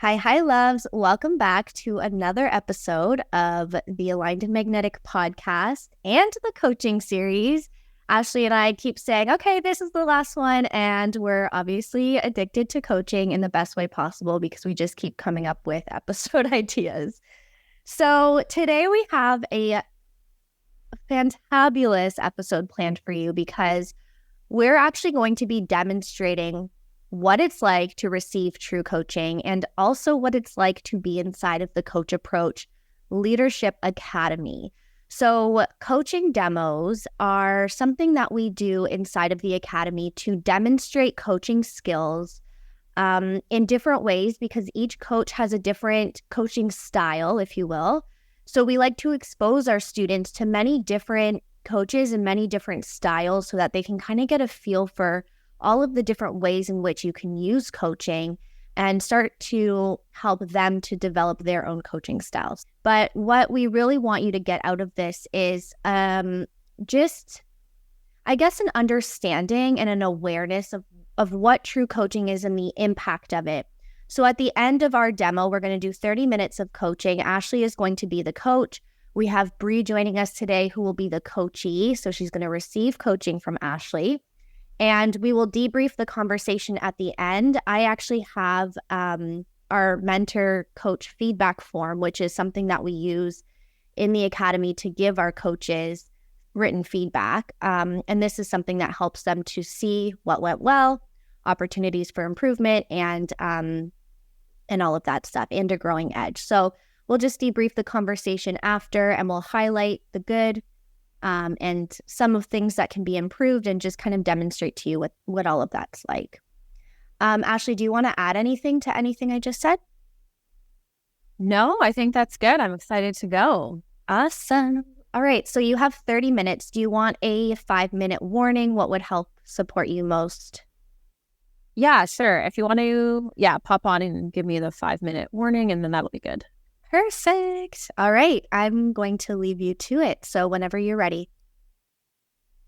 Hi, loves. Welcome back to another episode of the Aligned and Magnetic podcast and the coaching series. Ashley and I keep saying, okay, this is the last one. And we're obviously addicted to coaching in the best way possible because we just keep coming up with episode ideas. So today we have a fantabulous episode planned for you because we're actually going to be demonstrating what it's like to receive true coaching and also what it's like to be inside of the Coach Approach Leadership Academy. So coaching demos are something that we do inside of the academy to demonstrate coaching skills in different ways because each coach has a different coaching style, if you will. So we like to expose our students to many different coaches and many different styles so that they can kind of get a feel for all of the different ways in which you can use coaching and start to help them to develop their own coaching styles. But what we really want you to get out of this is just, I guess, an understanding and an awareness of what true coaching is and the impact of it. So at the end of our demo, we're going to do 30 minutes of coaching. Ashley is going to be the coach. We have Bre joining us today who will be the coachee. So she's going to receive coaching from Ashley. And we will debrief the conversation at the end. I actually have our mentor coach feedback form, which is something that we use in the academy to give our coaches written feedback. And this is something that helps them to see what went well, opportunities for improvement, and all of that stuff, and a growing edge. So we'll just debrief the conversation after, and we'll highlight the good and some of things that can be improved and just kind of demonstrate to you what all of that's like. Ashley, do you want to add anything to anything I just said? No, I think that's good. I'm excited to go. Awesome. All right. So you have 30 minutes. Do you want a 5-minute warning? What would help support you most? Yeah, sure. If you want to, pop on and give me the 5-minute warning, and then that'll be good. Perfect. All right. I'm going to leave you to it. So whenever you're ready.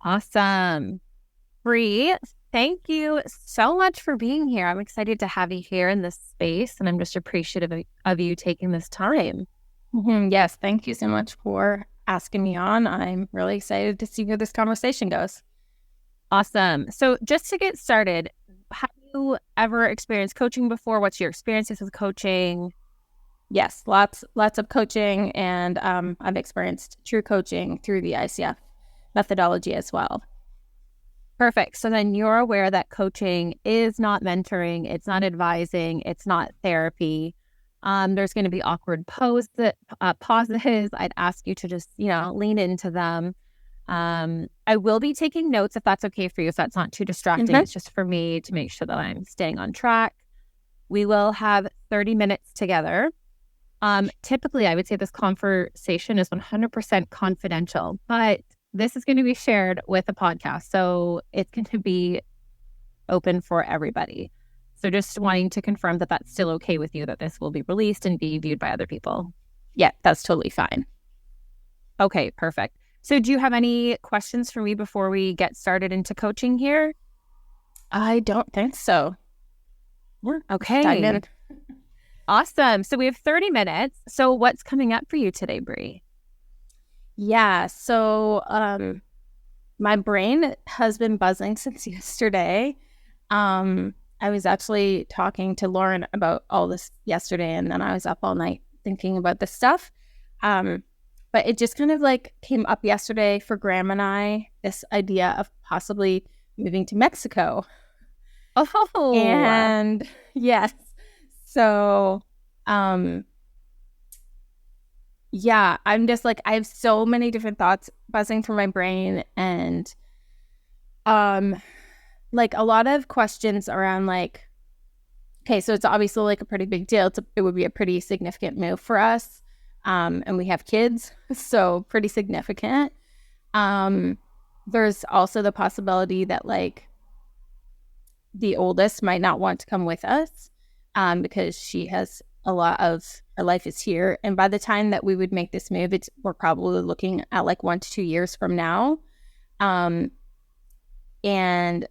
Awesome. Bre, thank you so much for being here. I'm excited to have you here in this space, and I'm just appreciative of you taking this time. Yes, thank you so much for asking me on. I'm really excited to see where this conversation goes. Awesome. So just to get started, have you ever experienced coaching before? What's your experiences with coaching? Yes, lots of coaching, and I've experienced true coaching through the ICF methodology as well. Perfect. So then you're aware that coaching is not mentoring, it's not advising, it's not therapy. There's going to be awkward pauses. I'd ask you to just, lean into them. I will be taking notes if that's okay for you, if that's not too distracting. It's just for me to make sure that I'm staying on track. We will have 30 minutes together. Typically, I would say this conversation is 100% confidential, but this is going to be shared with a podcast. So it's going to be open for everybody. So just wanting to confirm that that's still okay with you, that this will be released and be viewed by other people. Yeah, that's totally fine. Okay, perfect. So do you have any questions for me before we get started into coaching here? I don't think so. We're okay. Awesome. So we have 30 minutes. So what's coming up for you today, Bre? Yeah, so my brain has been buzzing since yesterday. I was actually talking to Lauren about all this yesterday, and then I was up all night thinking about this stuff. But it just kind of came up yesterday for Graham and I, this idea of possibly moving to Mexico. Oh, and yes. So, I'm just I have so many different thoughts buzzing through my brain, and, a lot of questions around okay, so it's obviously a pretty big deal. It would be a pretty significant move for us. And we have kids, so pretty significant. There's also the possibility that the oldest might not want to come with us. Because she has a lot of her life is here. And by the time that we would make this move, we're probably looking at 1 to 2 years from now. And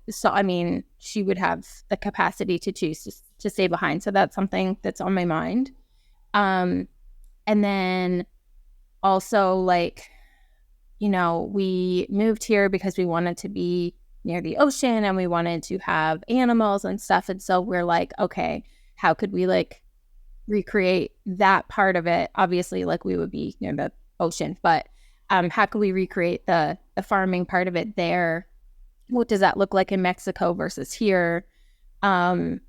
so, I mean, she would have the capacity to choose to stay behind. So that's something that's on my mind. And then also, like, you know, we moved here because we wanted to be near the ocean and we wanted to have animals and stuff. And so we're like, okay, how could we like recreate that part of it? Obviously, like we would be near the ocean, but how can we recreate the farming part of it there? What does that look like in Mexico versus here? And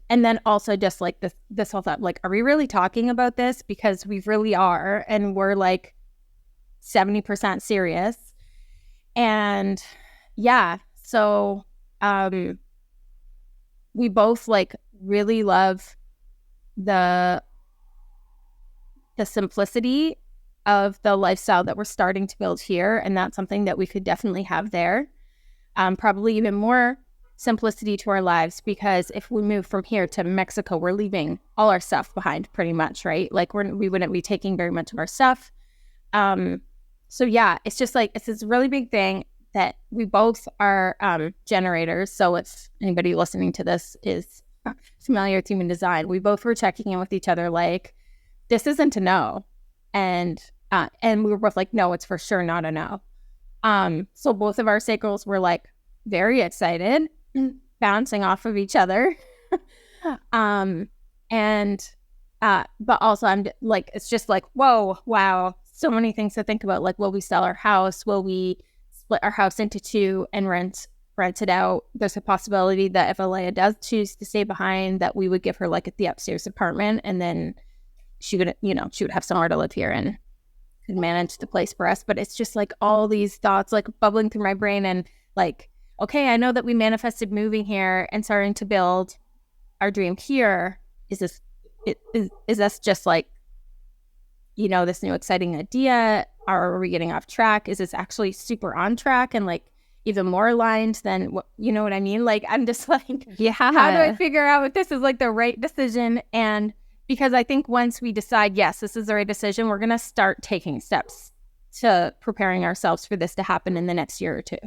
then also just like this whole thought, like, are we really talking about this? Because we really are, and we're like 70% serious. And yeah, so we both like really love the simplicity of the lifestyle that we're starting to build here, and that's something that we could definitely have there. Probably even more simplicity to our lives, because if we move from here to Mexico, we're leaving all our stuff behind pretty much, right? Like we wouldn't be taking very much of our stuff. So yeah, it's just like, it's this really big thing that we both are generators. So if anybody listening to this is familiar with human design, we both were checking in with each other like, this isn't a no. And we were both like, no, it's for sure not a no. So both of our sacrals were like very excited, bouncing off of each other. But also I'm like, it's just like, whoa, wow, so many things to think about. Like, will we sell our house? Will we split our house into two and rent it out? There's a possibility that if Alea does choose to stay behind, that we would give her like the upstairs apartment, and then she would have somewhere to live here and could manage the place for us. But it's just like all these thoughts like bubbling through my brain, and like, okay, I know that we manifested moving here and starting to build our dream here. Is this just like, you know, this new exciting idea? Are we getting off track? Is this actually super on track and like even more aligned than what, you know what I mean? Like, I'm just like, yeah, how do I figure out if this is like the right decision? And because I think once we decide, yes, this is the right decision, we're going to start taking steps to preparing ourselves for this to happen in the next year or two.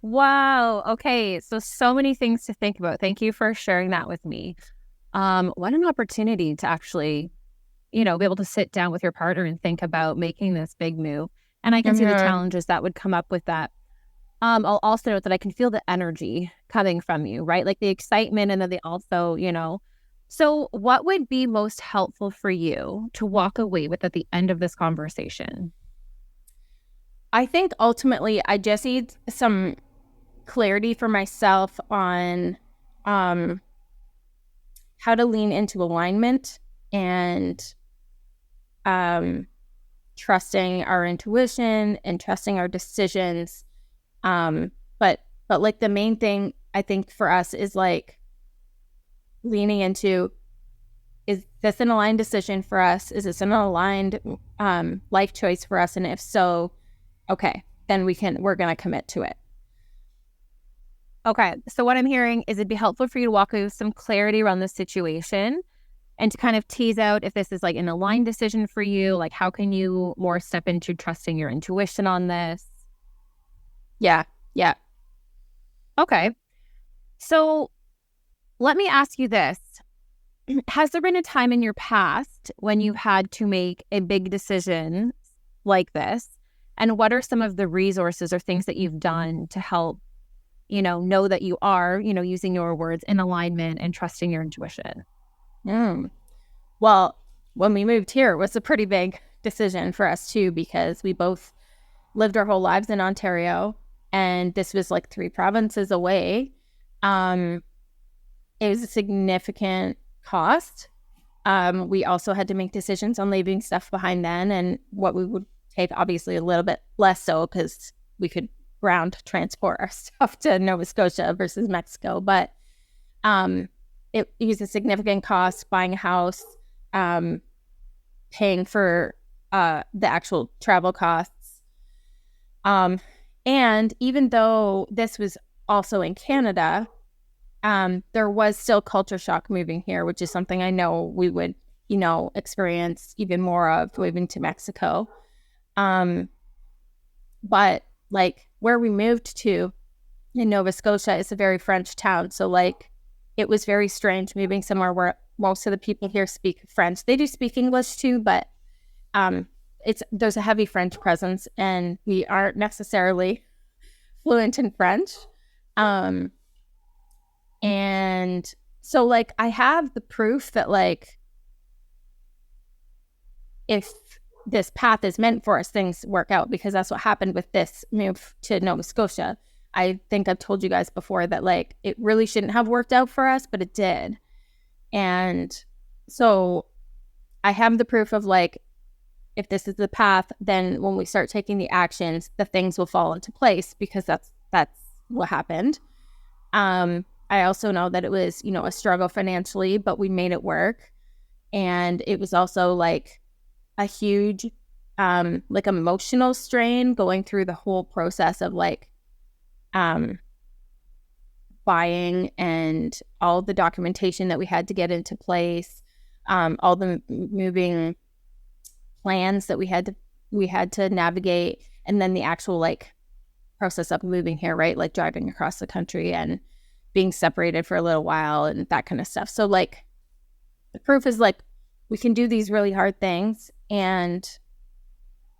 Wow. Okay. So many things to think about. Thank you for sharing that with me. What an opportunity to actually, you know, be able to sit down with your partner and think about making this big move. And I can see the challenges that would come up with that. I'll also note that I can feel the energy coming from you, right? Like the excitement, and then they also, you know. So what would be most helpful for you to walk away with at the end of this conversation? I think ultimately I just need some clarity for myself on how to lean into alignment and trusting our intuition and trusting our decisions. But like the main thing I think for us is like leaning into, is this an aligned decision for us? Is this an aligned life choice for us? And if so, okay, then we're going to commit to it. Okay. So what I'm hearing is it'd be helpful for you to walk away with some clarity around the situation and to kind of tease out if this is like an aligned decision for you. Like, how can you more step into trusting your intuition on this? Yeah. Yeah. Okay. So let me ask you this. Has there been a time in your past when you've had to make a big decision like this? And what are some of the resources or things that you've done to help, you know that you are, you know, using your words, in alignment and trusting your intuition? Well, when we moved here, it was a pretty big decision for us too, because we both lived our whole lives in Ontario, and this was like 3 provinces away. It was a significant cost. We also had to make decisions on leaving stuff behind then, and what we would take, obviously a little bit less so because we could ground transport our stuff to Nova Scotia versus Mexico. But it was a significant cost, buying a house, paying for the actual travel costs. And even though this was also in Canada, there was still culture shock moving here, which is something I know we would, you know, experience even more of moving to Mexico. But like where we moved to in Nova Scotia is a very French town. So like it was very strange moving somewhere where most of the people here speak French. They do speak English too, but there's a heavy French presence, and we aren't necessarily fluent in French. And so like I have the proof that like if this path is meant for us, things work out, because that's what happened with this move to Nova Scotia. I think I've told you guys before that like it really shouldn't have worked out for us, but it did. And so I have the proof of like, if this is the path, then when we start taking the actions, the things will fall into place, because that's what happened. I also know that it was, you know, a struggle financially, but we made it work. And it was also like a huge like emotional strain going through the whole process of like buying and all the documentation that we had to get into place, all the moving plans that we had to navigate, and then the actual like process of moving here, right? Like driving across the country and being separated for a little while and that kind of stuff. So like the proof is like we can do these really hard things, and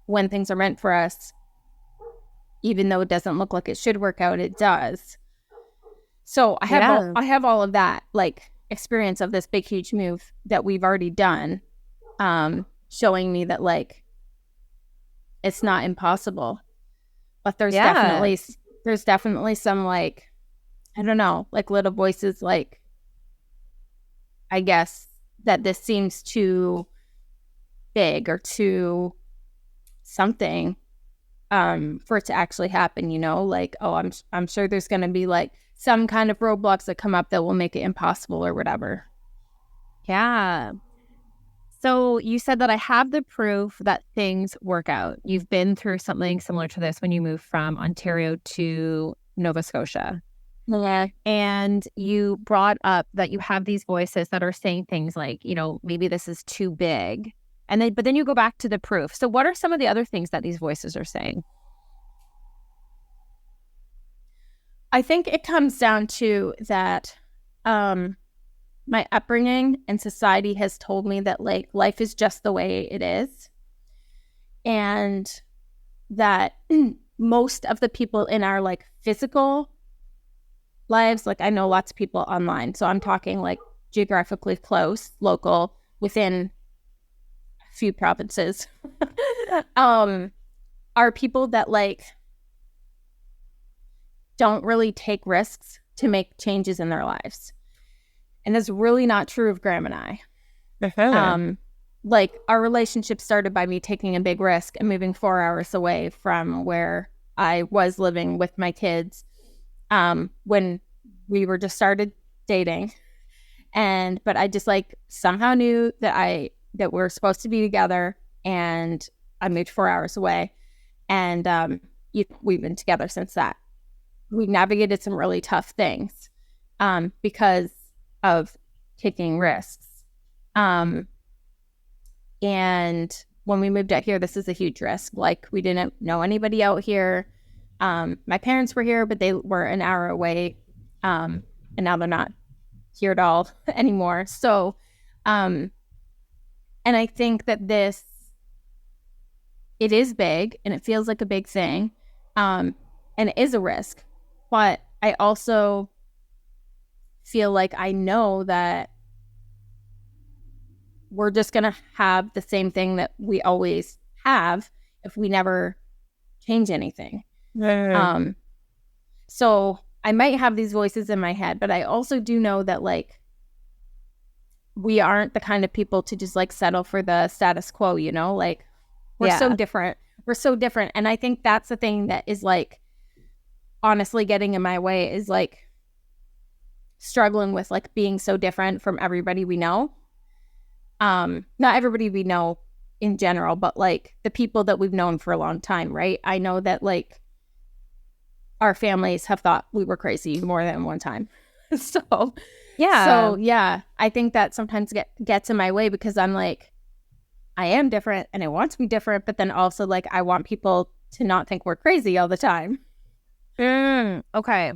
when things are meant for us, even though it doesn't look like it should work out, it does. So I have all of that like experience of this big huge move that we've already done, showing me that like it's not impossible. But there's definitely some like, I don't know, like little voices like, I guess that this seems too big or too something for it to actually happen, you know, like, oh, I'm sure there's going to be like some kind of roadblocks that come up that will make it impossible or whatever. Yeah. So you said that I have the proof that things work out. You've been through something similar to this when you moved from Ontario to Nova Scotia. Yeah. And you brought up that you have these voices that are saying things like, you know, maybe this is too big. But then you go back to the proof. So what are some of the other things that these voices are saying? I think it comes down to that my upbringing and society has told me that like life is just the way it is, and that most of the people in our like physical lives, like I know lots of people online, so I'm talking like geographically close, local, within a few provinces, are people that like don't really take risks to make changes in their lives. And that's really not true of Graham and I. Like our relationship started by me taking a big risk and moving 4 hours away from where I was living with my kids when we were just started dating. But I just like somehow knew that we're supposed to be together, and I moved 4 hours away, and we've been together since that. We navigated some really tough things because of taking risks. And when we moved out here, this is a huge risk. Like we didn't know anybody out here. My parents were here, but they were an hour away. And now they're not here at all anymore. So, and I think that it is big and it feels like a big thing. And it is a risk, but I also feel like I know that we're just going to have the same thing that we always have if we never change anything. So I might have these voices in my head, but I also do know that like we aren't the kind of people to just like settle for the status quo, you know, like we're so different. We're so different. And I think that's the thing that is like honestly getting in my way, is like struggling with like being so different from everybody we know. Not everybody we know in general, but like the people that we've known for a long time, right? I know that like our families have thought we were crazy more than one time. So yeah, I think that sometimes gets in my way, because I'm like, I am different and I want to be different, but then also like I want people to not think we're crazy all the time. Okay.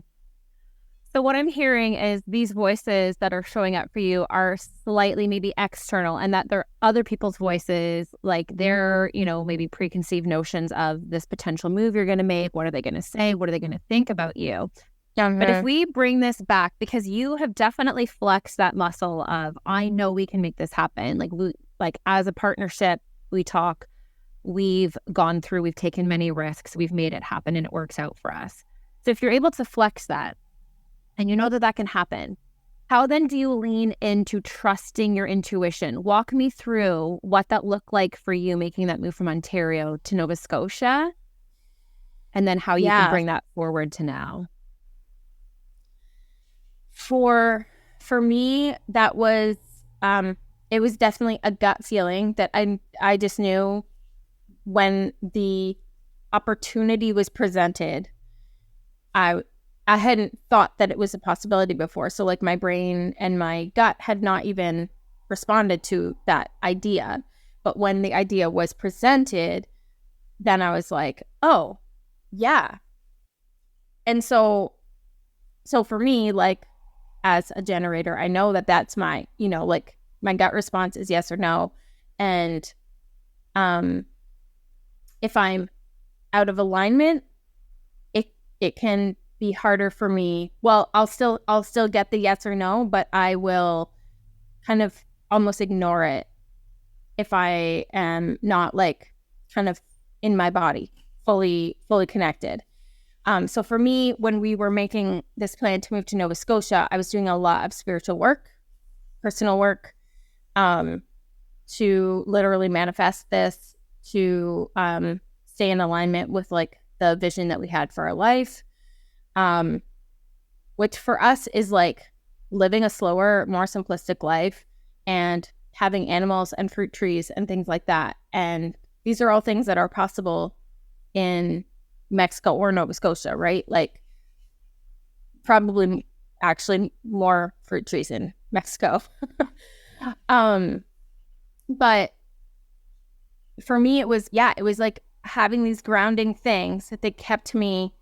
So what I'm hearing is these voices that are showing up for you are slightly maybe external, and that they're other people's voices, like their, maybe preconceived notions of this potential move you're going to make. What are they going to say? What are they going to think about you? But if we bring this back, because you have definitely flexed that muscle of, I know we can make this happen. Like as a partnership, we talk, we've gone through, we've taken many risks, we've made it happen, and it works out for us. So if you're able to flex that, and you know that that can happen, how then do you lean into trusting your intuition? Walk me through what that looked like for you making that move from Ontario to Nova Scotia, and then how you can bring that forward to now. For me, that was it was definitely a gut feeling that I just knew when the opportunity was presented. I hadn't thought that it was a possibility before. So like my brain and my gut had not even responded to that idea. But when the idea was presented, then I was like, oh, yeah. And so for me, like as a generator, I know that that's my, like my gut response is yes or no. And if I'm out of alignment, it can be harder for me. Well, I'll still get the yes or no, but I will kind of almost ignore it if I am not like kind of in my body, fully connected. So for me, when we were making this plan to move to Nova Scotia, I was doing a lot of spiritual work, personal work, to literally manifest this, to stay in alignment with like the vision that we had for our life. Which for us is like living a slower, more simplistic life and having animals and fruit trees and things like that. And these are all things that are possible in Mexico or Nova Scotia, right? Like probably actually more fruit trees in Mexico. But for me, it was like having these grounding things that they kept me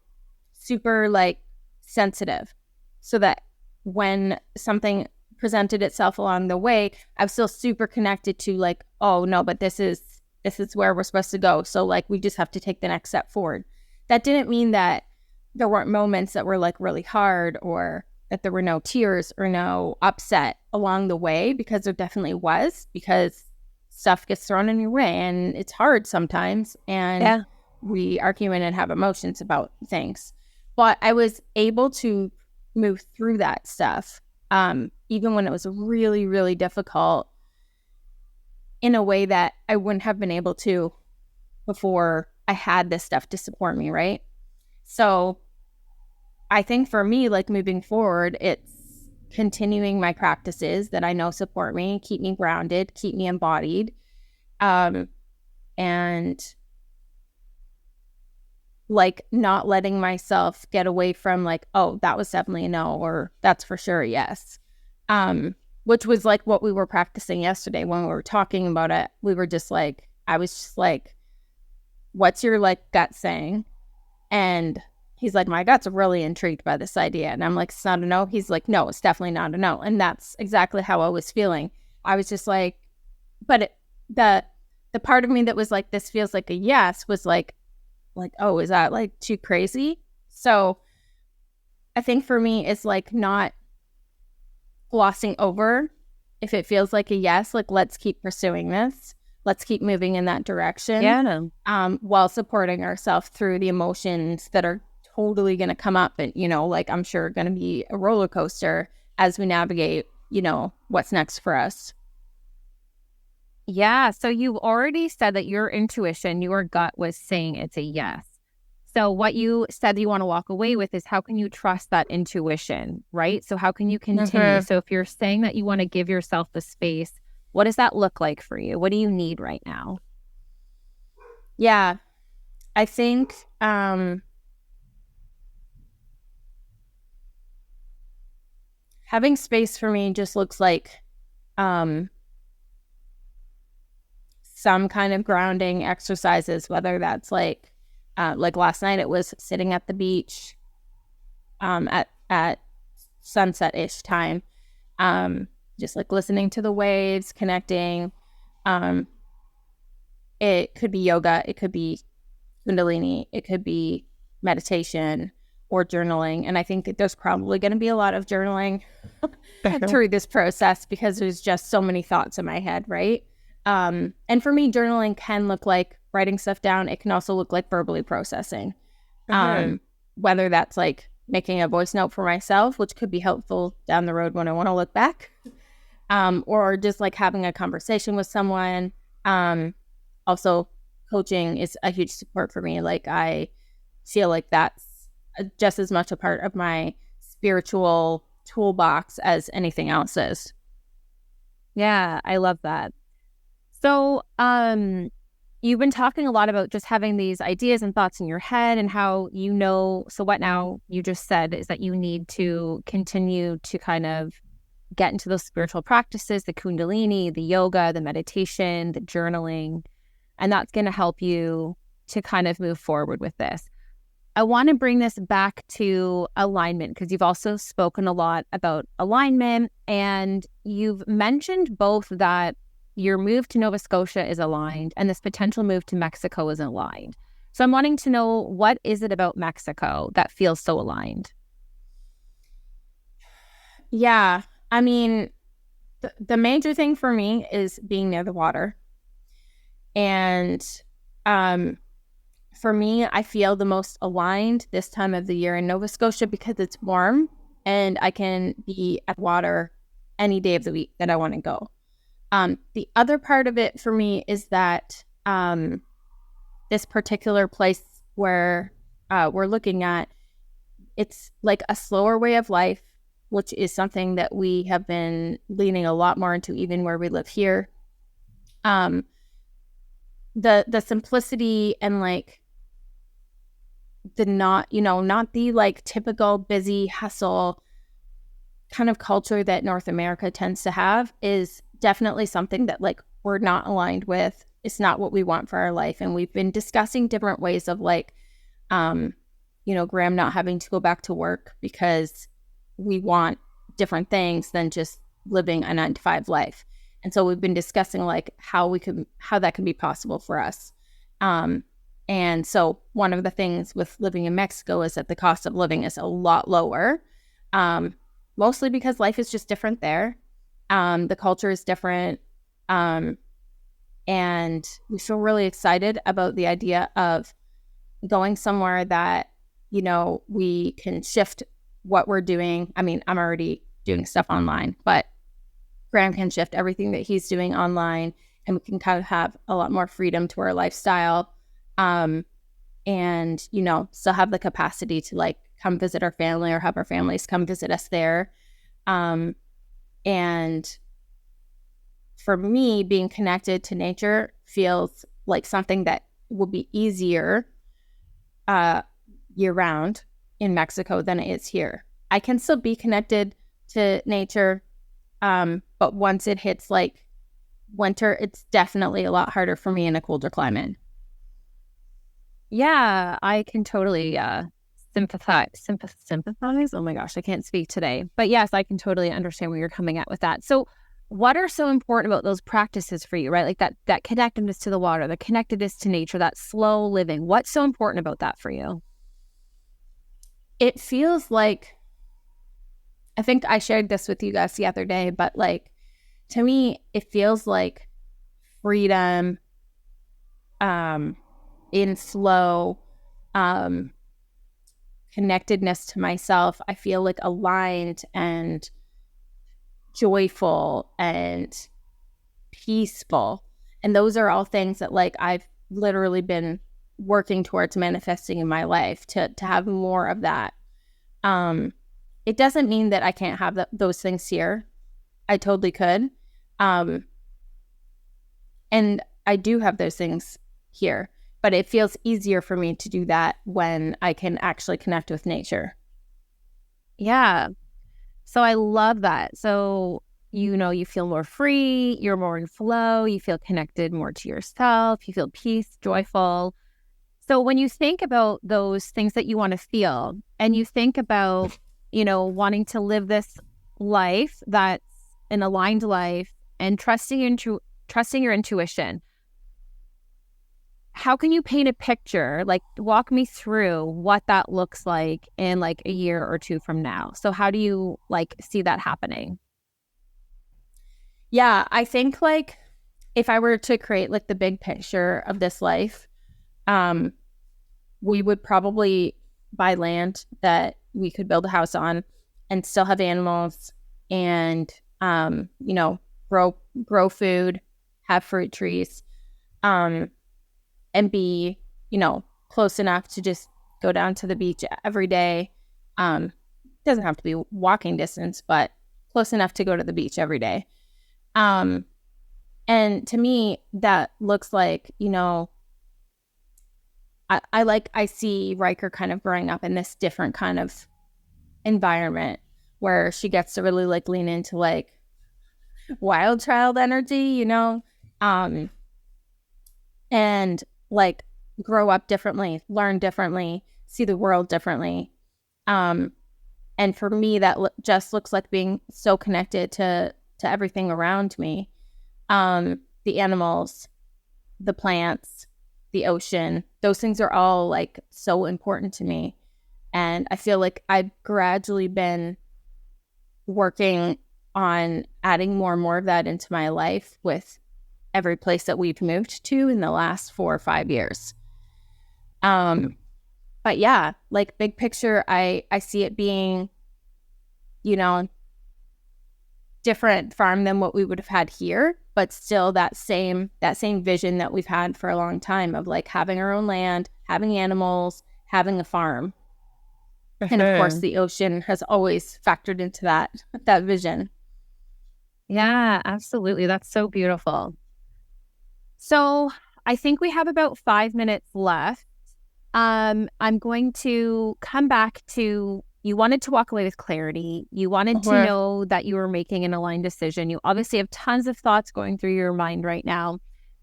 super like sensitive, so that when something presented itself along the way, I was still super connected to like, oh no, but this is where we're supposed to go. So like we just have to take the next step forward. That didn't mean that there weren't moments that were like really hard, or that there were no tears or no upset along the way, because there definitely was, because stuff gets thrown in your way and it's hard sometimes, and we argue and have emotions about things. But I was able to move through that stuff, even when it was really, really difficult, in a way that I wouldn't have been able to before I had this stuff to support me, right? So I think for me, like moving forward, it's continuing my practices that I know support me, keep me grounded, keep me embodied, and like not letting myself get away from like, oh, that was definitely a no, or that's for sure a yes. Which was like what we were practicing yesterday when we were talking about it. We were just like, I was just like, what's your like gut saying? And he's like, my gut's really intrigued by this idea. And I'm like, it's not a no. He's like, no, it's definitely not a no. And that's exactly how I was feeling. I was just like, but the part of me that was like, this feels like a yes, was like, oh, is that like too crazy? So I think for me, it's like not glossing over if it feels like a yes, like let's keep pursuing this. Let's keep moving in that direction. Yeah. While supporting ourselves through the emotions that are totally going to come up, and, like I'm sure going to be a roller coaster as we navigate, what's next for us. Yeah. So you've already said that your intuition, your gut was saying it's a yes. So what you said you want to walk away with is, how can you trust that intuition, right? So how can you continue? Mm-hmm. So if you're saying that you want to give yourself the space, what does that look like for you? What do you need right now? Yeah, I think having space for me just looks like some kind of grounding exercises, whether that's like last night it was sitting at the beach at sunset-ish time. Just like listening to the waves, connecting. It could be yoga, it could be Kundalini, it could be meditation or journaling. And I think that there's probably going to be a lot of journaling through this process because there's just so many thoughts in my head, right? And for me, journaling can look like writing stuff down. It can also look like verbally processing. Whether that's like making a voice note for myself, which could be helpful down the road when I want to look back, or just like having a conversation with someone. Also, coaching is a huge support for me. Like, I feel like that's just as much a part of my spiritual toolbox as anything else is. Yeah, I love that. So, you've been talking a lot about just having these ideas and thoughts in your head and how so what now you just said is that you need to continue to kind of get into those spiritual practices, the Kundalini, the yoga, the meditation, the journaling, and that's going to help you to kind of move forward with this. I want to bring this back to alignment because you've also spoken a lot about alignment, and you've mentioned both that your move to Nova Scotia is aligned and this potential move to Mexico is aligned. So I'm wanting to know, what is it about Mexico that feels so aligned? Yeah, I mean, the major thing for me is being near the water. And for me, I feel the most aligned this time of the year in Nova Scotia because it's warm and I can be at water any day of the week that I want to go. The other part of it for me is that this particular place where we're looking at, it's like a slower way of life, which is something that we have been leaning a lot more into even where we live here. The simplicity and like the not the like typical busy hustle kind of culture that North America tends to have is definitely something that like we're not aligned with. It's not what we want for our life. And we've been discussing different ways of like, Graham not having to go back to work because we want different things than just living a 9-to-5 life. And so we've been discussing like how that can be possible for us. And so one of the things with living in Mexico is that the cost of living is a lot lower, mostly because life is just different there. The culture is different. And we feel really excited about the idea of going somewhere that, we can shift what we're doing. I mean, I'm already doing stuff online, but Graham can shift everything that he's doing online, and we can kind of have a lot more freedom to our lifestyle. And, still have the capacity to like come visit our family or have our families come visit us there. And for me, being connected to nature feels like something that will be easier year round in Mexico than it is here. I can still be connected to nature, but once it hits like winter, it's definitely a lot harder for me in a colder climate. Yeah, I can totally sympathize. Oh my gosh, I can't speak today. But yes, I can totally understand where you're coming at with that. So what are so important about those practices for you, right? Like that connectedness to the water, the connectedness to nature, that slow living. What's so important about that for you? It feels like, I think I shared this with you guys the other day, but like, to me, it feels like freedom, in flow, connectedness to myself. I feel like aligned and joyful and peaceful. And those are all things that like I've literally been working towards manifesting in my life to have more of that. It doesn't mean that I can't have those things here. I totally could. And I do have those things here, but it feels easier for me to do that when I can actually connect with nature. Yeah. So I love that. So, you feel more free, you're more in flow, you feel connected more to yourself, you feel peace, joyful. So when you think about those things that you want to feel, and you think about wanting to live this life that's an aligned life and trusting your intuition. How can you paint a picture? Like, walk me through what that looks like in like a year or two from now. So how do you like see that happening? Yeah, I think like if I were to create like the big picture of this life, we would probably buy land that we could build a house on and still have animals and, grow food, have fruit trees, and be, close enough to just go down to the beach every day. Doesn't have to be walking distance, but close enough to go to the beach every day. And to me, that looks like, I see Riker kind of growing up in this different kind of environment where she gets to really like lean into like wild child energy, and like grow up differently, learn differently, see the world differently. And for me, that just looks like being so connected to everything around me. The animals, the plants, the ocean, those things are all like so important to me. And I feel like I've gradually been working on adding more and more of that into my life with every place that we've moved to in the last 4 or 5 years. But yeah, like big picture, I see it being, different farm than what we would have had here, but still that same vision that we've had for a long time of like having our own land, having animals, having a farm. And of course the ocean has always factored into that vision. Yeah, absolutely. That's so beautiful. So I think we have about 5 minutes left. I'm going to come back to, you wanted to walk away with clarity. You wanted to know that you were making an aligned decision. You obviously have tons of thoughts going through your mind right now.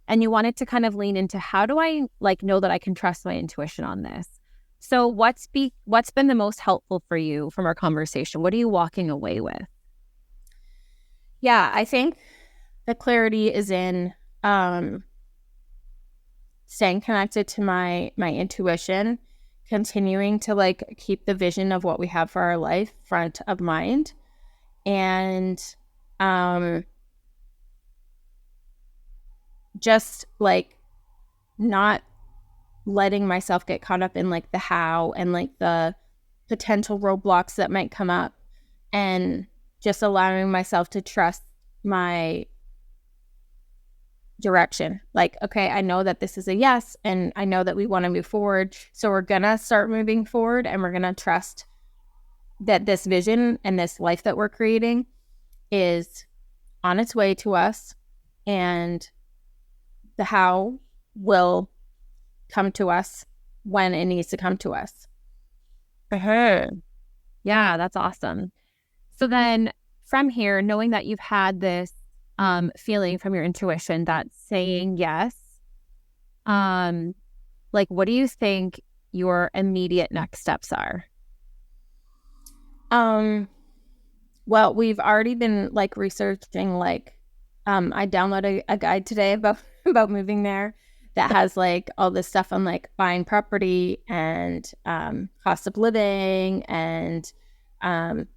And you wanted to kind of lean into, how do I like know that I can trust my intuition on this? So what's been the most helpful for you from our conversation? What are you walking away with? Yeah, I think the clarity is in staying connected to my intuition, continuing to like keep the vision of what we have for our life front of mind, and just like not letting myself get caught up in like the how and like the potential roadblocks that might come up, and just allowing myself to trust my direction. Like, okay, I know that this is a yes, and I know that we want to move forward. So we're going to start moving forward, and we're going to trust that this vision and this life that we're creating is on its way to us, and the how will come to us when it needs to come to us. Yeah, that's awesome. So then from here, knowing that you've had this feeling from your intuition that's saying yes, like what do you think your immediate next steps are? Well, we've already been like researching, like I downloaded a guide today about moving there that has like all this stuff on like buying property and cost of living and kind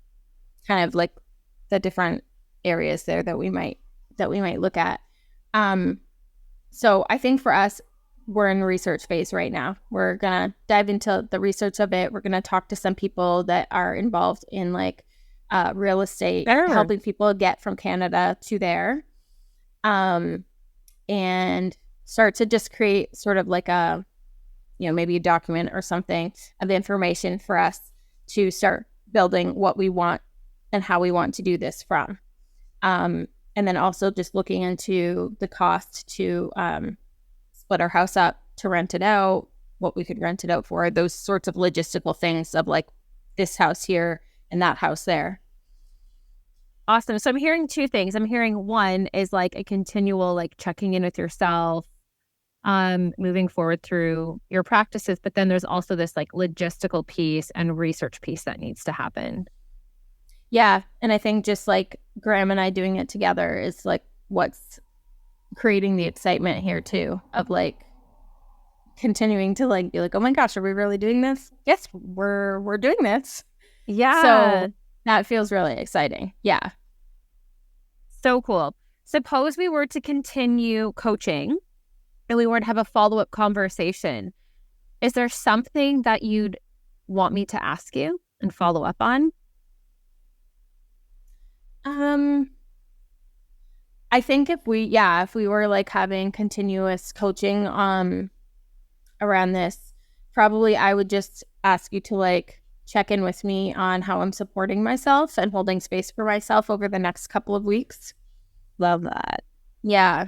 of like the different areas there that we might look at. So I think for us, we're in research phase right now. We're gonna dive into the research of it. We're gonna talk to some people that are involved in like real estate, helping people get from Canada to there, and start to just create sort of like a, maybe a document or something of information for us to start building what we want and how we want to do this from. And then also just looking into the cost to split our house up, to rent it out, what we could rent it out for, those sorts of logistical things of like this house here and that house there. Awesome. So I'm hearing two things. I'm hearing one is like a continual like checking in with yourself, moving forward through your practices, but then there's also this like logistical piece and research piece that needs to happen. Yeah. And I think just like Graham and I doing it together is like what's creating the excitement here too, of like continuing to like be like, oh my gosh, are we really doing this? Yes, we're doing this. Yeah. So that feels really exciting. Yeah. So cool. Suppose we were to continue coaching and we were to have a follow-up conversation. Is there something that you'd want me to ask you and follow up on? I think if we were like having continuous coaching around this, probably I would just ask you to like check in with me on how I'm supporting myself and holding space for myself over the next couple of weeks. Love that. Yeah.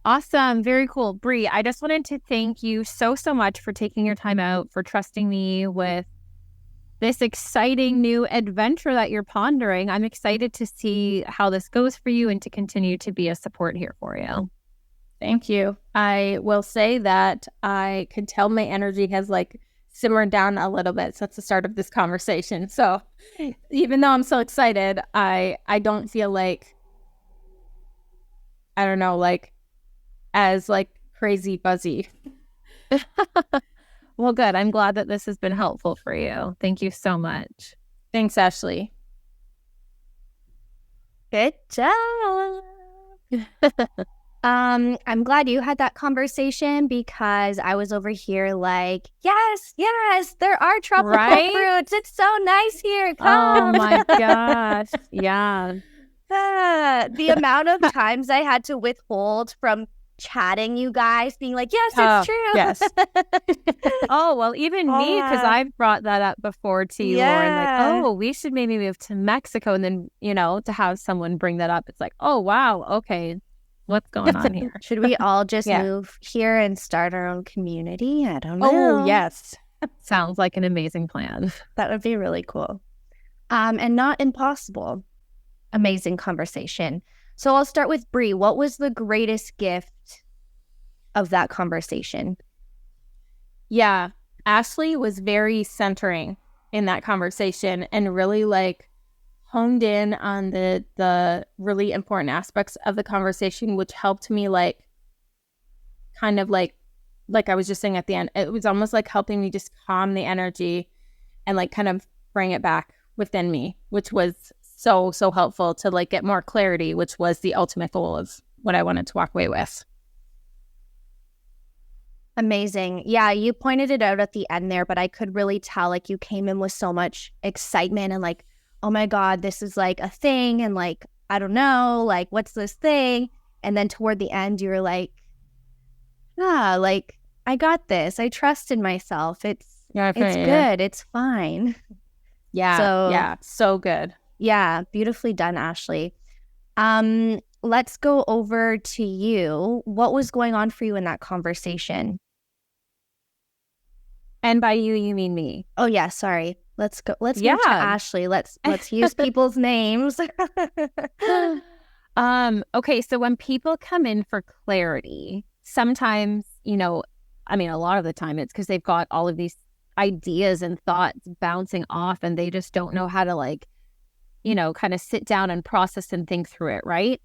Awesome. Very cool. Bre, I just wanted to thank you so much for taking your time out, for trusting me with this exciting new adventure that you're pondering. I'm excited to see how this goes for you and to continue to be a support here for you. Thank you. I will say that I could tell my energy has like simmered down a little bit since the start of this conversation. So even though I'm so excited, I don't feel like, I don't know, like as like crazy buzzy. Well, good. I'm glad that this has been helpful for you. Thank you so much. Thanks, Ashley. Good job. I'm glad you had that conversation because I was over here like, yes, there are tropical fruits. It's so nice here. Come. Oh my gosh. Yeah. The amount of times I had to withhold from chatting you guys, being like, yes, it's true. Yes. Oh, well, even me, because I've brought that up before to you, Lauren, like, oh, we should maybe move to Mexico. And then, to have someone bring that up, it's like, oh, wow, okay, what's going on here? Should we all just move here and start our own community? I don't know. Oh, yes. Sounds like an amazing plan. That would be really cool. And not impossible. Amazing conversation. So I'll start with Bre. What was the greatest gift of that conversation? Yeah, Ashley was very centering in that conversation and really like honed in on the really important aspects of the conversation, which helped me like kind of like I was just saying at the end, it was almost like helping me just calm the energy and like kind of bring it back within me, which was so helpful to like get more clarity, which was the ultimate goal of what I wanted to walk away with. Amazing. Yeah, you pointed it out at the end there, but I could really tell like you came in with so much excitement and like, oh my God, this is like a thing. And like, I don't know, like, what's this thing? And then toward the end, you were like, like, I got this. I trust in myself. It's good. It's fine. Yeah. So good. Yeah. Beautifully done, Ashley. Let's go over to you. What was going on for you in that conversation? And by you mean me. Oh yeah, sorry. Let's go. Let's move to Ashley. Let's use people's names. Okay, so when people come in for clarity, sometimes, a lot of the time it's because they've got all of these ideas and thoughts bouncing off and they just don't know how to like, kind of sit down and process and think through it, right?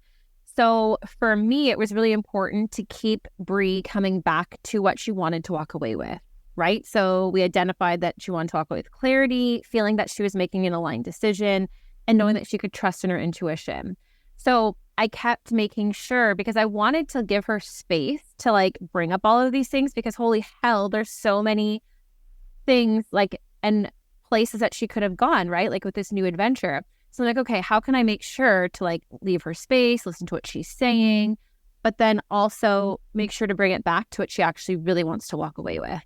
So for me, it was really important to keep Bre coming back to what she wanted to walk away with, right? So we identified that she wanted to walk away with clarity, feeling that she was making an aligned decision, and knowing that she could trust in her intuition. So I kept making sure, because I wanted to give her space to like bring up all of these things, because holy hell, there's so many things like and places that she could have gone, right? Like with this new adventure. So I'm like, okay, how can I make sure to like leave her space, listen to what she's saying, but then also make sure to bring it back to what she actually really wants to walk away with.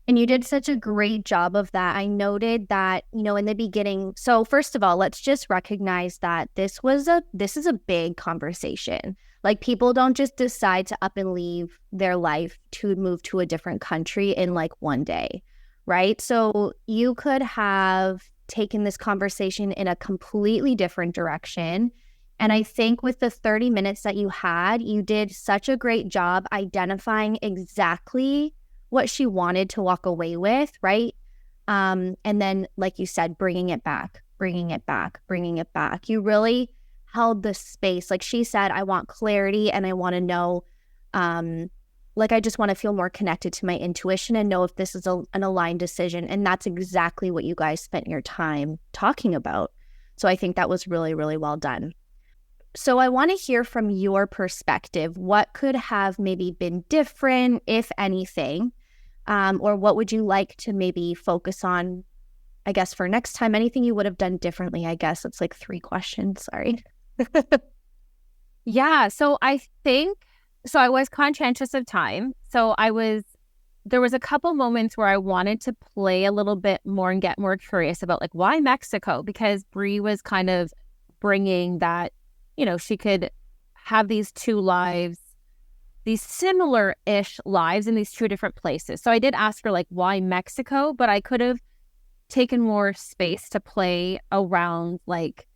And you did such a great job of that. I noted that, in the beginning. So first of all, let's just recognize that this is a big conversation. Like people don't just decide to up and leave their life to move to a different country in like one day, right? So you could have taken this conversation in a completely different direction. And I think with the 30 minutes that you had, you did such a great job identifying exactly what she wanted to walk away with, right? And then, like you said, bringing it back, bringing it back, bringing it back. You really held the space. Like she said, I want clarity and I want to know, like I just want to feel more connected to my intuition and know if this is an aligned decision. And that's exactly what you guys spent your time talking about. So I think that was really, really well done. So I want to hear from your perspective. What could have maybe been different, if anything? Or what would you like to maybe focus on, I guess, for next time? Anything you would have done differently? I guess it's like 3 questions. Sorry. Yeah. So I was conscientious of time. So there was a couple moments where I wanted to play a little bit more and get more curious about like, why Mexico? Because Bre was kind of bringing that, she could have these 2 lives, these similar-ish lives in these 2 different places. So I did ask her like, why Mexico? But I could have taken more space to play around like,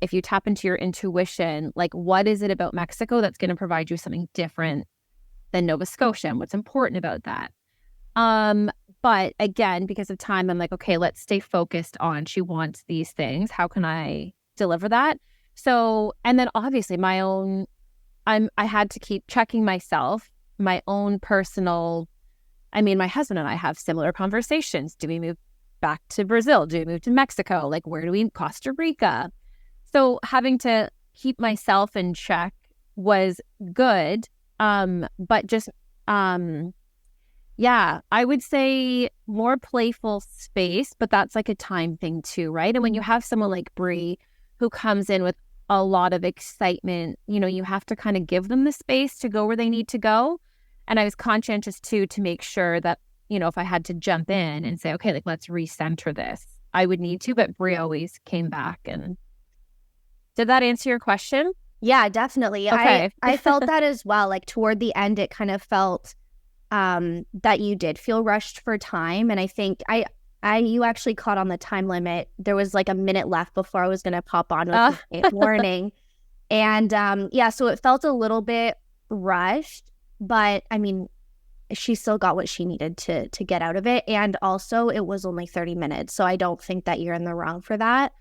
if you tap into your intuition, like what is it about Mexico that's going to provide you something different than Nova Scotia? And what's important about that? But again, because of time, I'm like, okay, let's stay focused on she wants these things. How can I deliver that? So, and then obviously I had to keep checking myself, my own personal, my husband and I have similar conversations. Do we move back to Brazil? Do we move to Mexico? Like, where do we, Costa Rica? So having to keep myself in check was good. But just, I would say more playful space, but that's like a time thing too, right? And when you have someone like Bre who comes in with a lot of excitement, you have to kind of give them the space to go where they need to go. And I was conscientious too, to make sure that, if I had to jump in and say, okay, like, let's recenter this, I would need to, but Bre always came back. And did that answer your question? Yeah, definitely. Okay. I felt that as well. Like toward the end, it kind of felt that you did feel rushed for time. And I think you actually caught on the time limit. There was like a minute left before I was going to pop on with a warning. And so it felt a little bit rushed, but she still got what she needed to get out of it. And also it was only 30 minutes. So I don't think that you're in the wrong for that.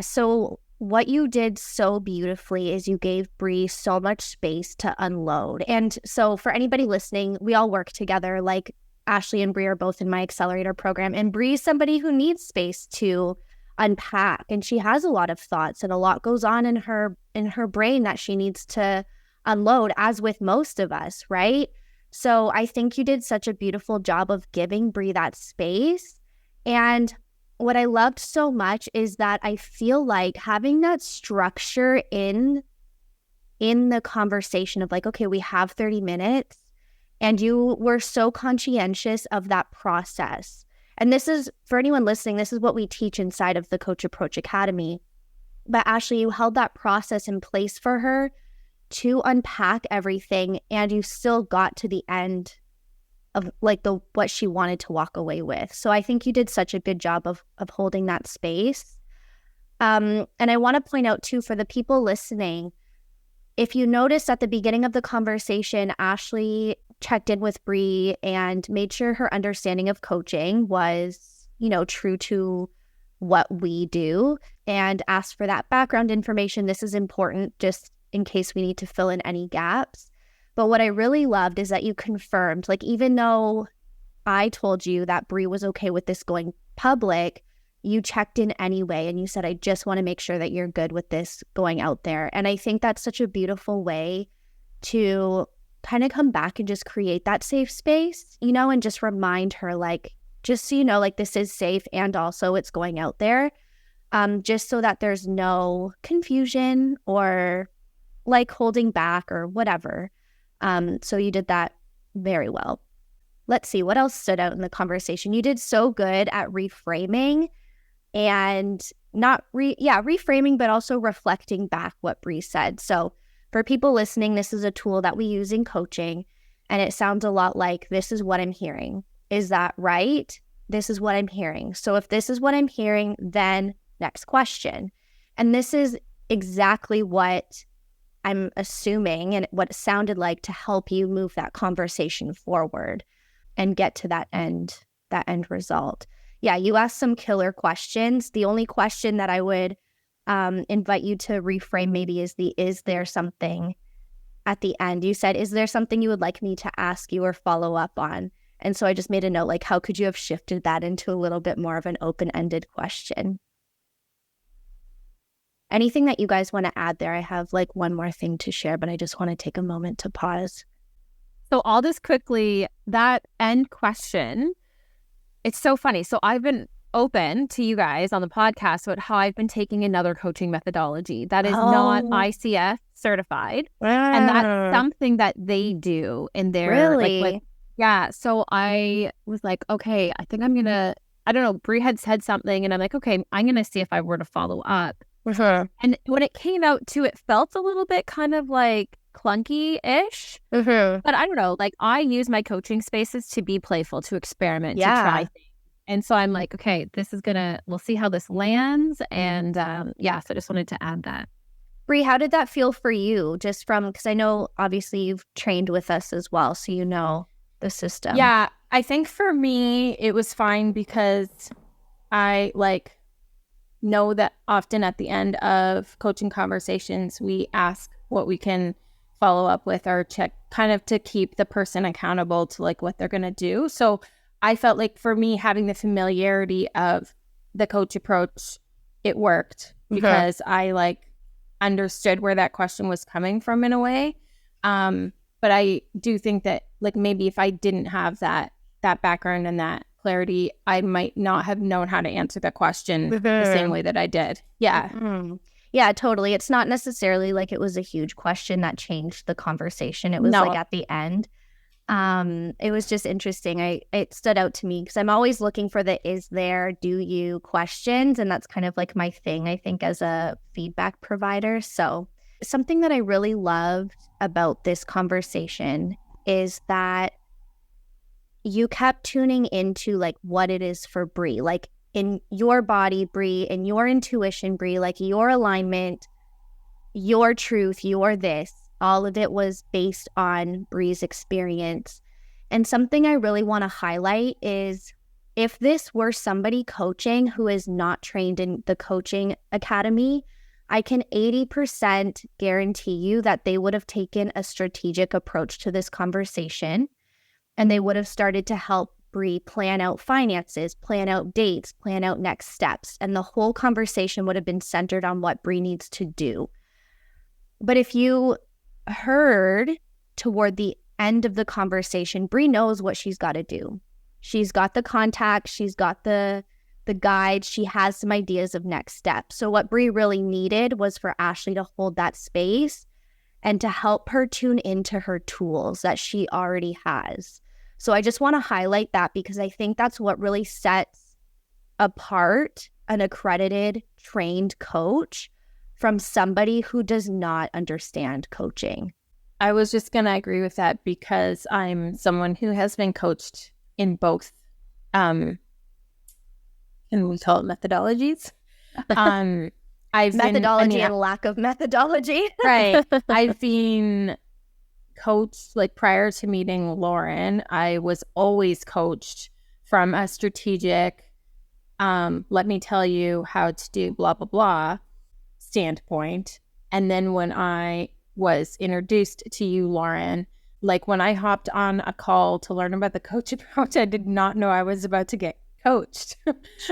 So what you did so beautifully is you gave Bre so much space to unload. And so for anybody listening, we all work together. Like Ashley and Bre are both in my accelerator program, and Bre is somebody who needs space to unpack, and she has a lot of thoughts and a lot goes on in her brain that she needs to unload, as with most of us, right? So I think you did such a beautiful job of giving Bre that space. And what I loved so much is that I feel like having that structure in the conversation of like, okay, we have 30 minutes, and you were so conscientious of that process. And this is, for anyone listening, this is what we teach inside of the Coach Approach Academy. But Ashley, you held that process in place for her to unpack everything, and you still got to the end of like what she wanted to walk away with. So I think you did such a good job of holding that space. And I want to point out too, for the people listening, if you noticed at the beginning of the conversation, Ashley checked in with Bre and made sure her understanding of coaching was, true to what we do, and asked for that background information. This is important just in case we need to fill in any gaps. But what I really loved is that you confirmed, like, even though I told you that Bre was okay with this going public, you checked in anyway, and you said, I just want to make sure that you're good with this going out there. And I think that's such a beautiful way to kind of come back and just create that safe space, and just remind her, like, just so you know, like, this is safe and also it's going out there, just so that there's no confusion or like holding back or whatever. So you did that very well. Let's see, what else stood out in the conversation? You did so good at reframing and reframing, but also reflecting back what Bre said. So for people listening, this is a tool that we use in coaching, and it sounds a lot like, this is what I'm hearing. Is that right? This is what I'm hearing. So if this is what I'm hearing, then next question. And this is exactly what I'm assuming and what it sounded like to help you move that conversation forward. and get to that end result. Yeah, you asked some killer questions. The only question that I would invite you to reframe maybe is there something at the end? You said, is there something you would like me to ask you or follow up on? And so I just made a note, like, how could you have shifted that into a little bit more of an open-ended question? Anything that you guys want to add there? I have like one more thing to share, but I just want to take a moment to pause. So I'll just quickly, that end question, it's so funny. So I've been open to you guys on the podcast about how I've been taking another coaching methodology that is not ICF certified. And that's something that they do in their... Really? Yeah. So I was like, okay, I think I'm going to, I don't know, Bre had said something and I'm like, okay, I'm going to see if I were to follow up. And when it came out to, it felt a little bit kind of like clunky-ish. But I don't know, like I use my coaching spaces to be playful, to experiment, to try things. And so I'm like, okay, this is we'll see how this lands. And so I just wanted to add that. Bre, how did that feel for you? Just from, because I know obviously you've trained with us as well, so you know the system. Yeah, I think for me, it was fine because I know that often at the end of coaching conversations, we ask what we can follow up with or check, kind of to keep the person accountable to like what they're going to do. So I felt like for me, having the familiarity of the coach approach, it worked because I understood where that question was coming from in a way. But I do think that like maybe if I didn't have that background and that clarity, I might not have known how to answer that question the same way that I did. Yeah. Yeah, totally. It's not necessarily like it was a huge question that changed the conversation. It was like at the end. It was just interesting. It stood out to me because I'm always looking for the is there, do you questions. And that's kind of like my thing, I think, as a feedback provider. So something that I really loved about this conversation is that you kept tuning into like what it is for Bre, like in your body, Bre, in your intuition, Bre, like your alignment, your truth, your this. All of it was based on Bre's experience. And something I really want to highlight is if this were somebody coaching who is not trained in the coaching academy, I can 80% guarantee you that they would have taken a strategic approach to this conversation and they would have started to help Bre plan out finances, plan out dates, plan out next steps. And the whole conversation would have been centered on what Bre needs to do. But if you heard toward the end of the conversation, Bre knows what she's got to do. She's got the contact, she's got the guide, she has some ideas of next steps. So what Bre really needed was for Ashley to hold that space and to help her tune into her tools that she already has. So I just want to highlight that because I think that's what really sets apart an accredited, trained coach from somebody who does not understand coaching. I was just going to agree with that because I'm someone who has been coached in both, can we call it methodologies? Methodology and lack of methodology. Right. I've been coached, like prior to meeting Lauren, I was always coached from a strategic, let me tell you how to do blah, blah, blah standpoint. And then when I was introduced to you, Lauren, like when I hopped on a call to learn about the coach approach, I did not know I was about to get coached,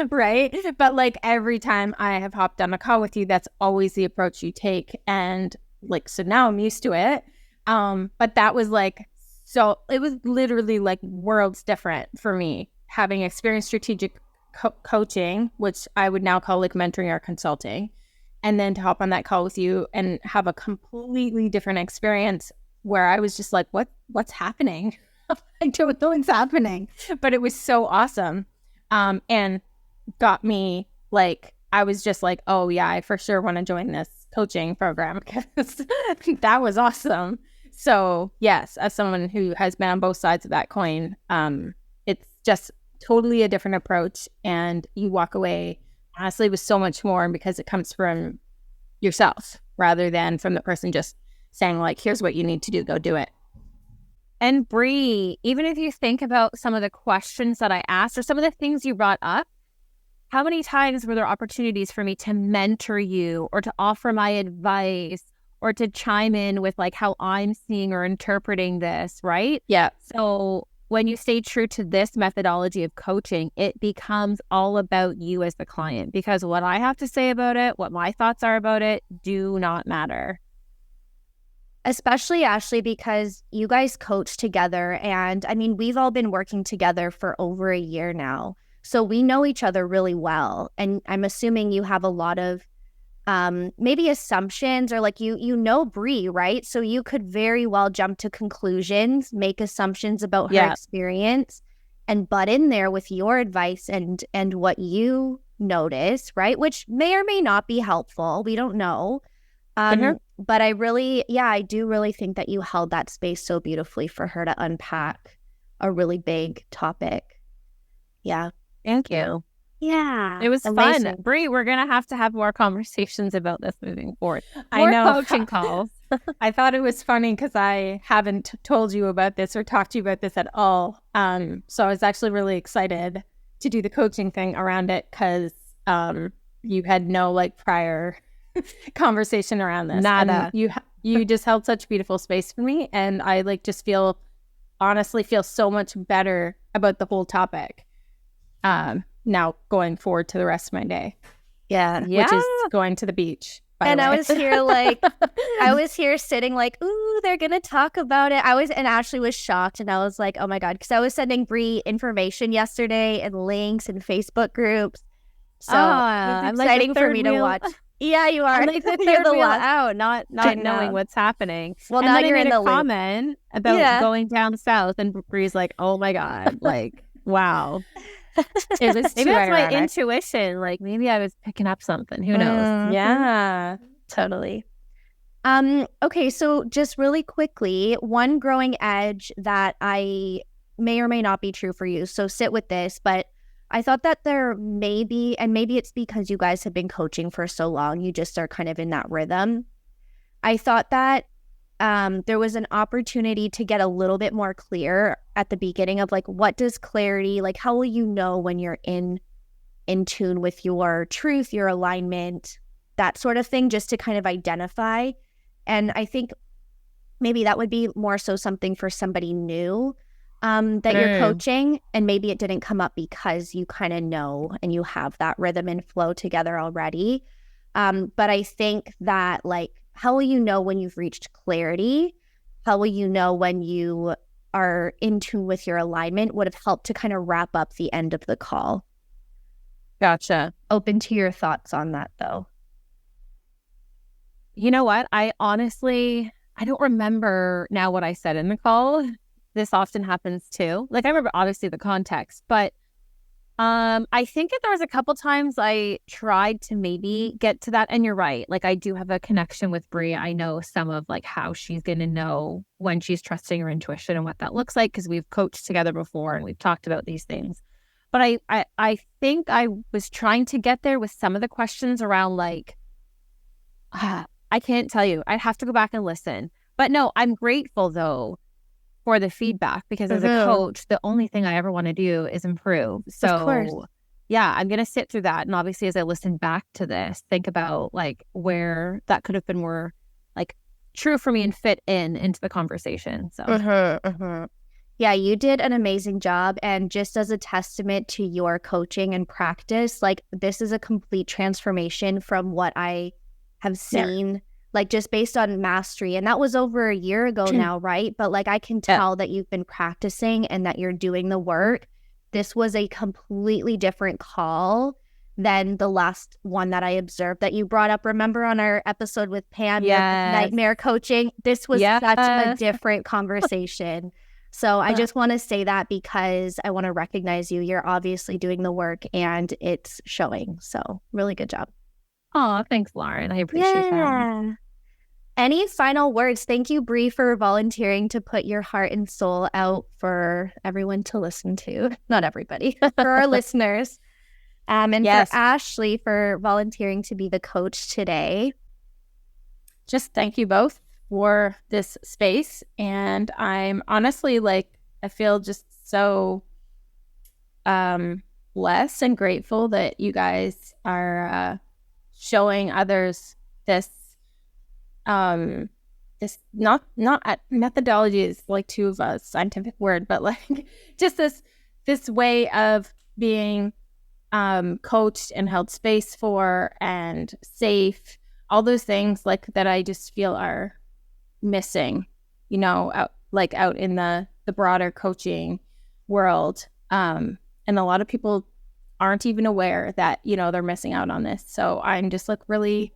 right? But like every time I have hopped on a call with you, that's always the approach you take. And like, so now I'm used to it. But that was like, so it was literally like worlds different for me, having experienced strategic coaching, which I would now call like mentoring or consulting. And then to hop on that call with you and have a completely different experience where I was just like, what's happening? I don't know what's happening. But it was so awesome. And got me like, I was just like, oh yeah, I for sure want to join this coaching program because that was awesome. So yes, as someone who has been on both sides of that coin, it's just totally a different approach. And you walk away honestly with so much more because it comes from yourself rather than from the person just saying like, here's what you need to do, go do it. And Bre, even if you think about some of the questions that I asked or some of the things you brought up, how many times were there opportunities for me to mentor you or to offer my advice or to chime in with like how I'm seeing or interpreting this, right? Yeah. So when you stay true to this methodology of coaching, it becomes all about you as the client, because what I have to say about it, what my thoughts are about it, do not matter. Especially Ashley, because you guys coach together. And I mean, we've all been working together for over a year now. So we know each other really well. And I'm assuming you have a lot of maybe assumptions, or like you know Bre, right? So you could very well jump to conclusions, make assumptions about her experience, and butt in there with your advice and what you notice, right? Which may or may not be helpful. We don't know. But I do really think that you held that space so beautifully for her to unpack a really big topic. Yeah. Thank you. Yeah. It was fun. Bre, we're going to have more conversations about this moving forward. More coaching calls. I thought it was funny because I haven't told you about this or talked to you about this at all. So I was actually really excited to do the coaching thing around it because you had no like prior conversation around this. Nada. And you just held such beautiful space for me, and I like just honestly feel so much better about the whole topic now going forward to the rest of my day. Yeah. Which is going to the beach. And I was here I was here sitting like, ooh, they're going to talk about it. And Ashley was shocked, and I was like, oh my God, because I was sending Bre information yesterday and links and Facebook groups. So it's exciting like for me to watch. Yeah, you are. I'm like the third wheel out, not knowing what's happening. Well, and now then you're in the comment about going down south, and Bre's like, "Oh my God, like wow." Maybe that's my intuition. Like maybe I was picking up something. Who knows? Yeah, totally. Okay, so just really quickly, one growing edge that I may or may not be true for you. So sit with this, but I thought that there may be, and maybe it's because you guys have been coaching for so long, you just are kind of in that rhythm. I thought that there was an opportunity to get a little bit more clear at the beginning of like, what does clarity, like how will you know when you're in tune with your truth, your alignment, that sort of thing, just to kind of identify. And I think maybe that would be more so something for somebody new that you're coaching, and maybe it didn't come up because you kind of know and you have that rhythm and flow together already. But I think that like, how will you know when you've reached clarity? How will you know when you are in tune with your alignment would have helped to kind of wrap up the end of the call. Gotcha. Open to your thoughts on that though. You know what? I don't remember now what I said in the call. This often happens too. Like I remember obviously the context, but I think that there was a couple times I tried to maybe get to that. And you're right. Like I do have a connection with Bre. I know some of like how she's going to know when she's trusting her intuition and what that looks like, because we've coached together before and we've talked about these things. But I think I was trying to get there with some of the questions around like, I can't tell you. I'd have to go back and listen. But no, I'm grateful though for the feedback, because as a coach, the only thing I ever want to do is improve. So of course. Yeah, I'm going to sit through that. And obviously, as I listen back to this, think about like where that could have been more like true for me and fit into the conversation. So Yeah, you did an amazing job. And just as a testament to your coaching and practice, like this is a complete transformation from what I have seen, like just based on mastery. And that was over a year ago now, right? But like I can tell that you've been practicing and that you're doing the work. This was a completely different call than the last one that I observed that you brought up. Remember on our episode with Pam, nightmare coaching? This was such a different conversation. So I just want to say that because I want to recognize you. You're obviously doing the work and it's showing. So really good job. Oh, thanks, Lauren. I appreciate that. Any final words? Thank you, Bre, for volunteering to put your heart and soul out for everyone to listen to. Not everybody, for our listeners. And for Ashley for volunteering to be the coach today. Just thank you both for this space. And I'm honestly like, I feel just so blessed and grateful that you guys are showing others this this not methodology is like too of a scientific word, but like just this way of being coached and held space for and safe, all those things like that I just feel are missing, you know, out in the broader coaching world. And a lot of people aren't even aware that, you know, they're missing out on this. So I'm just like really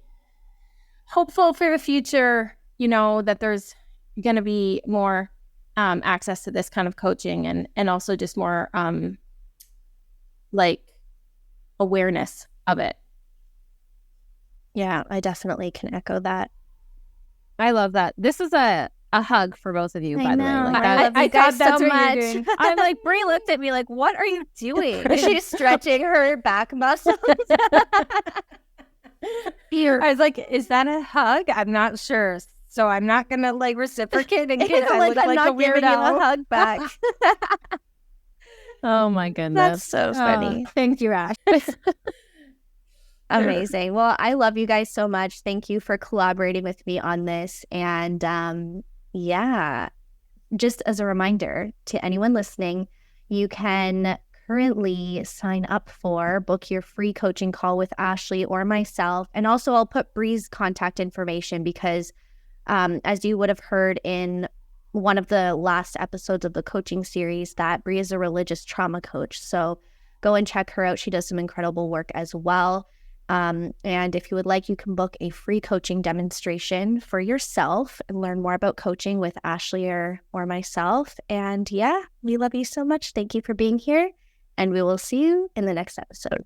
hopeful for the future, you know, that there's going to be more access to this kind of coaching and also just more like awareness of it. Yeah, I definitely can echo that. I love that. This is a hug for both of you, by the way. Like I love you guys so much. I'm like, Bre looked at me like, what are you doing? She's stretching her back muscles. Here. I was like, is that a hug? I'm not sure. So I'm not going to like reciprocate in case I look like a weirdo. A hug back. Oh my goodness. That's so funny. Thank you, Ash. Amazing. Well, I love you guys so much. Thank you for collaborating with me on this. And yeah, just as a reminder to anyone listening, you can currently sign up for book your free coaching call with Ashley or myself. And also I'll put Bre's contact information because as you would have heard in one of the last episodes of the coaching series, that Bre is a religious trauma coach. So go and check her out. She does some incredible work as well. And if you would like, you can book a free coaching demonstration for yourself and learn more about coaching with Ashley or myself. And yeah, we love you so much. Thank you for being here. And we will see you in the next episode.